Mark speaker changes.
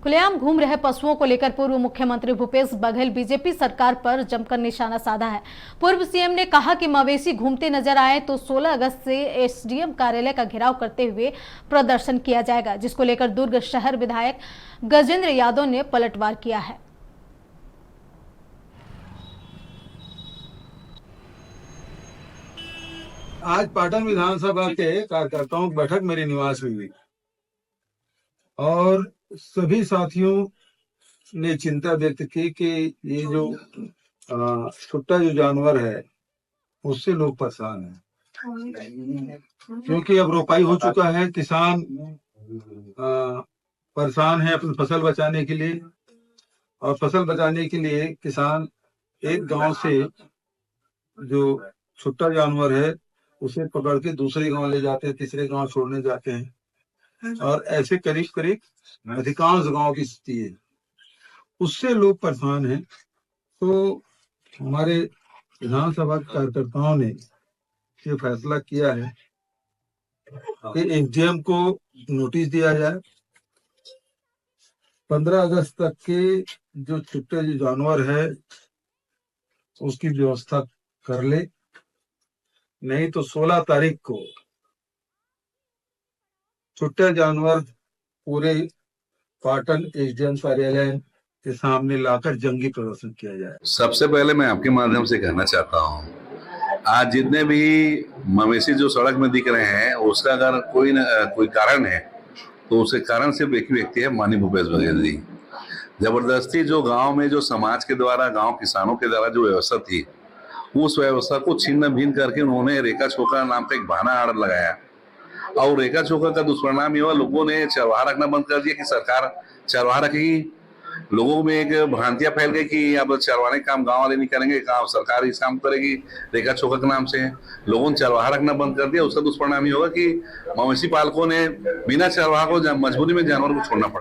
Speaker 1: खुलेआम घूम रहे पशुओं को लेकर पूर्व मुख्यमंत्री भूपेश बघेल बीजेपी सरकार पर जमकर निशाना साधा है। पूर्व सीएम ने कहा कि मवेशी घूमते नजर आए तो 16 अगस्त से एसडीएम कार्यालय का घेराव करते हुए प्रदर्शन किया जाएगा, जिसको लेकर दुर्ग शहर विधायक गजेंद्र यादव ने पलटवार किया है।
Speaker 2: आज पाटन विधानसभा के कार्यकर्ताओं की बैठक मेरे निवास में हुई और सभी साथियों ने चिंता व्यक्त की कि ये जो छुट्टा जो जानवर है उससे लोग परेशान हैं, क्योंकि अब रोपाई हो चुका है। किसान परेशान है अपनी फसल बचाने के लिए, और फसल बचाने के लिए किसान एक गांव से जो छुट्टा जानवर है उसे पकड़ के दूसरे गांव ले जाते हैं, तीसरे गांव छोड़ने जाते हैं, और ऐसे करीब करीब अधिकांश गांव की स्थिति है। उससे लोग परेशान हैं। तो हमारे विधानसभा कार्यकर्ताओं ने ये फैसला किया है कि एसडीएम को नोटिस दिया जाए, 15 अगस्त तक के जो छुट्टे जानवर है उसकी व्यवस्था कर ले, नहीं तो 16 तारीख को छुट्टे जानवर पूरे पाटन एसडीएम कार्यालय के सामने लाकर जंगी प्रदर्शन किया जाए।
Speaker 3: सबसे पहले मैं आपके माध्यम से कहना चाहता हूँ, आज जितने भी मवेशी जो सड़क में दिख रहे हैं उसका अगर कोई कारण है तो उसके कारण सिर्फ एक ही व्यक्ति है, माननीय भूपेश बघेल जी। जबरदस्ती जो गांव में जो समाज के द्वारा, गांव किसानों के द्वारा जो व्यवस्था थी, उस व्यवस्था को छिन्न भिन्न करके उन्होंने रेखा चौका नाम का एक बहाना आड़ लगाया, और रेखा चौका का दुष्परिणाम ये हुआ, लोगों ने चरवाहा रखना बंद कर दिया कि सरकार चरवाहा रखेगी। लोगों में एक भ्रांतियां फैल गई कि अब चरवाने का काम गांव वाले नहीं करेंगे, काम सरकार इस काम करेगी रेखा चौका के नाम से। लोगों ने चरवाहा रखना बंद कर दिया। उसका दुष्परिणाम ये होगा कि मवेशी पालकों ने बिना चरवाहा को मजबूरी में जानवर को छोड़ना पड़ा।